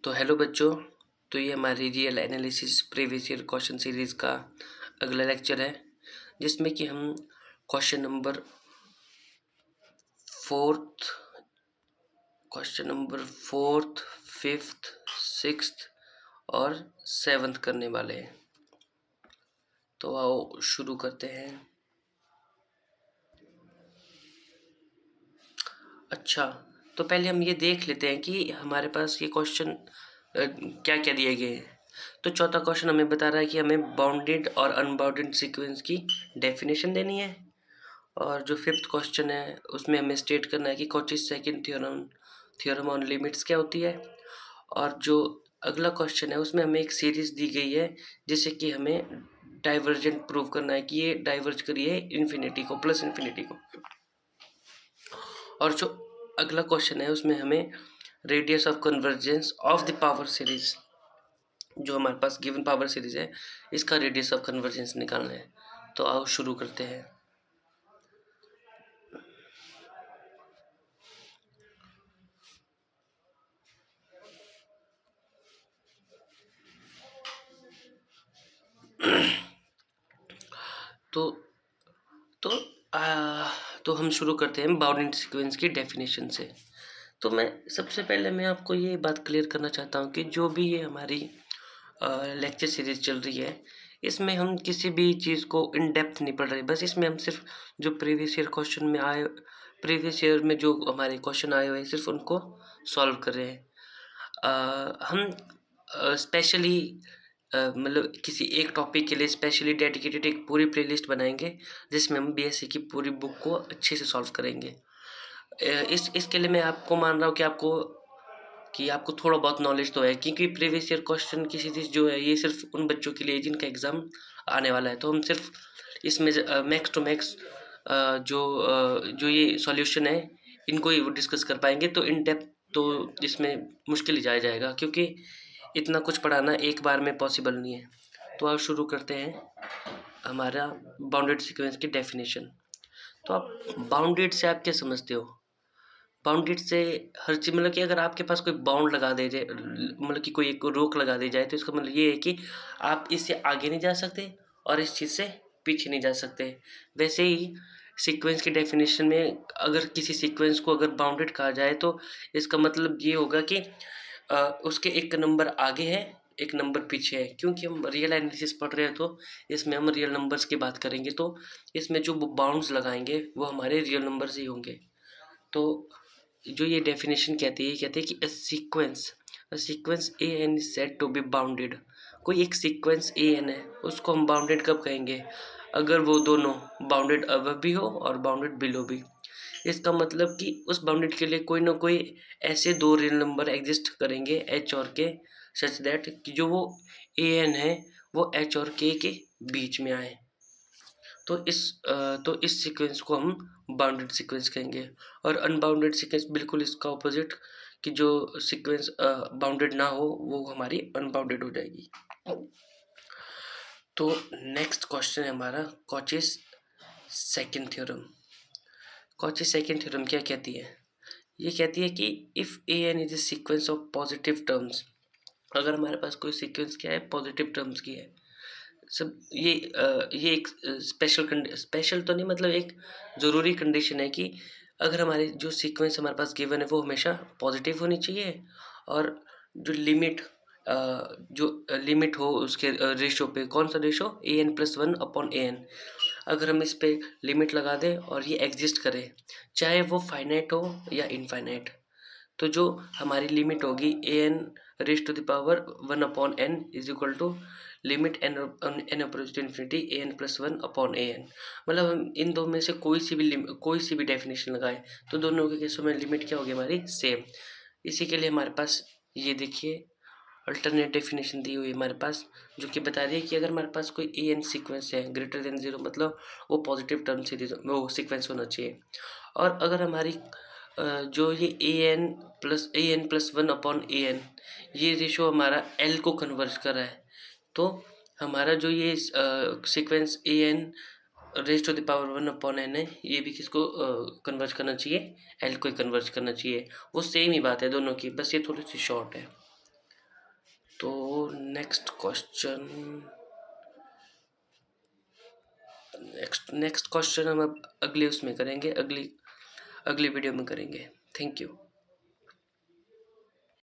तो हेलो बच्चों। तो ये हमारी real analysis previous year question series का अगला लेक्चर है, जिसमें कि हम question number fourth, fifth, sixth और सेवन्थ करने वाले हैं। तो आओ शुरू करते हैं। अच्छा, तो पहले हम ये देख लेते हैं कि हमारे पास ये क्वेश्चन क्या क्या दिए गए हैं। तो चौथा क्वेश्चन हमें बता रहा है कि हमें बाउंडेड और अनबाउंडेड सीक्वेंस की डेफिनेशन देनी है, और जो फिफ्थ क्वेश्चन है उसमें हमें स्टेट करना है कि Cauchy's second theorem on limits क्या होती है। और जो अगला क्वेश्चन है उसमें हमें एक सीरीज दी गई है जिससे कि हमें डाइवर्जेंट प्रूव करना है कि ये डाइवर्ज करिए इन्फिनिटी को, प्लस इन्फिनिटी को। और जो अगला क्वेश्चन है उसमें हमें radius of convergence of the power series, जो हमारे पास गिवन पावर सीरीज है, इसका रेडियस ऑफ कन्वर्जेंस निकालना है। तो आओ शुरू करते हैं। तो तो तो हम शुरू करते हैं बाउंडेड सीक्वेंस की डेफिनेशन से। तो मैं सबसे पहले मैं आपको ये बात क्लियर करना चाहता हूँ कि जो भी ये हमारी लेक्चर सीरीज चल रही है, इसमें हम किसी भी चीज़ को इन डेप्थ नहीं पढ़ रहे। बस इसमें हम सिर्फ जो प्रीवियस ईयर में जो हमारे क्वेश्चन आए हुए हैं, सिर्फ उनको सॉल्व कर रहे हैं। हम स्पेशली मतलब किसी एक टॉपिक के लिए स्पेशली डेडिकेटेड एक पूरी प्लेलिस्ट बनाएंगे, जिसमें हम बीएससी की पूरी बुक को अच्छे से सॉल्व करेंगे। इसके लिए मैं आपको मान रहा हूँ कि आपको थोड़ा बहुत नॉलेज तो है, क्योंकि प्रीवियस ईयर क्वेश्चन की सीरीज जो है ये सिर्फ उन बच्चों के लिए जिनका एग्ज़ाम आने वाला है। तो हम सिर्फ इसमें मैक्स टू मैक्स जो ये सॉल्यूशन है इनको ही डिस्कस कर पाएंगे। तो इन डेप्थ तो इसमें मुश्किल ही जाया जाएगा, क्योंकि इतना कुछ पढ़ाना एक बार में पॉसिबल नहीं है। तो आप शुरू करते हैं हमारा बाउंडेड सीक्वेंस की डेफिनेशन। तो आप बाउंडेड से आप क्या समझते हो? बाउंडेड से हर चीज़, मतलब कि अगर आपके पास कोई बाउंड लगा दे जाए, मतलब कि कोई एक रोक लगा दी जाए, तो इसका मतलब ये है कि आप इससे आगे नहीं जा सकते और इस चीज़ से पीछे नहीं जा सकते। वैसे ही सीक्वेंस की डेफिनेशन में अगर किसी सीक्वेंस को अगर बाउंडेड कहा जाए, तो इसका मतलब ये होगा कि उसके एक नंबर आगे है, एक नंबर पीछे है। क्योंकि हम रियल एनालिसिस पढ़ रहे हैं, तो इसमें हम रियल नंबर्स की बात करेंगे, तो इसमें जो बाउंड्स लगाएंगे वो हमारे रियल नंबर्स ही होंगे। तो जो ये डेफिनेशन कहती है कि a sequence A N is said to be bounded. कोई एक सीक्वेंस ए एन है, उसको हम बाउंडेड कब कहेंगे? अगर वो दोनों बाउंडेड अबव भी हो और बाउंडेड बिलो भी। इसका मतलब कि उस बाउंडेड के लिए कोई ना कोई ऐसे दो रियल नंबर एग्जिस्ट करेंगे, एच और के, सच दैट कि जो वो ए एन है वो एच और के बीच में आए। तो इस सीक्वेंस को हम बाउंडेड सीक्वेंस कहेंगे। और अनबाउंडेड सीक्वेंस बिल्कुल इसका ऑपोजिट, कि जो सीक्वेंस बाउंडेड ना हो वो हमारी अनबाउंडेड हो जाएगी। तो नेक्स्ट क्वेश्चन है हमारा Cauchy's second theorem. Cauchy's second theorem क्या कहती है? ये कहती है कि if A N is a sequence of positive terms, अगर हमारे पास कोई सीक्वेंस क्या है, पॉजिटिव टर्म्स की है। सब ये एक स्पेशल तो नहीं, मतलब एक ज़रूरी कंडीशन है कि अगर हमारी जो सीक्वेंस हमारे पास गिवन है वो हमेशा पॉजिटिव होनी चाहिए, और जो लिमिट हो उसके रेशो पे। कौन सा रेशो? an+1/an। अगर हम इस पे लिमिट लगा दें और ये एग्जिस्ट करे, चाहे वो फाइनाइट हो या इनफाइनाइट, तो जो हमारी लिमिट होगी an⁻1/n is equal to limit n approach to infinity an+1/an। मतलब हम इन दो में से कोई सी भी डेफिनेशन लगाए, तो दोनों के केसों में लिमिट क्या होगी हमारी? सेम। इसी के लिए हमारे पास ये देखिए अल्टरनेट डेफिनेशन दी हुई है हमारे पास, जो कि बता रही है कि अगर हमारे पास कोई ए एन सीक्वेंस है ग्रेटर देन 0, मतलब वो पॉजिटिव टर्म से वो सीक्वेंस होना चाहिए। और अगर हमारी जो ये an+1/an, ये रेशो हमारा l को कन्वर्ज कर रहा है, तो हमारा जो ये सीक्वेंस an⁻1/n है, ये भी किसको कन्वर्ज करना चाहिए? l को ही कन्वर्ज करना चाहिए। वो सेम ही बात है दोनों की, बस ये थोड़ी सी शॉर्ट है। तो नेक्स्ट क्वेश्चन हम अब अगले उसमें करेंगे, अगली वीडियो में करेंगे। Thank you.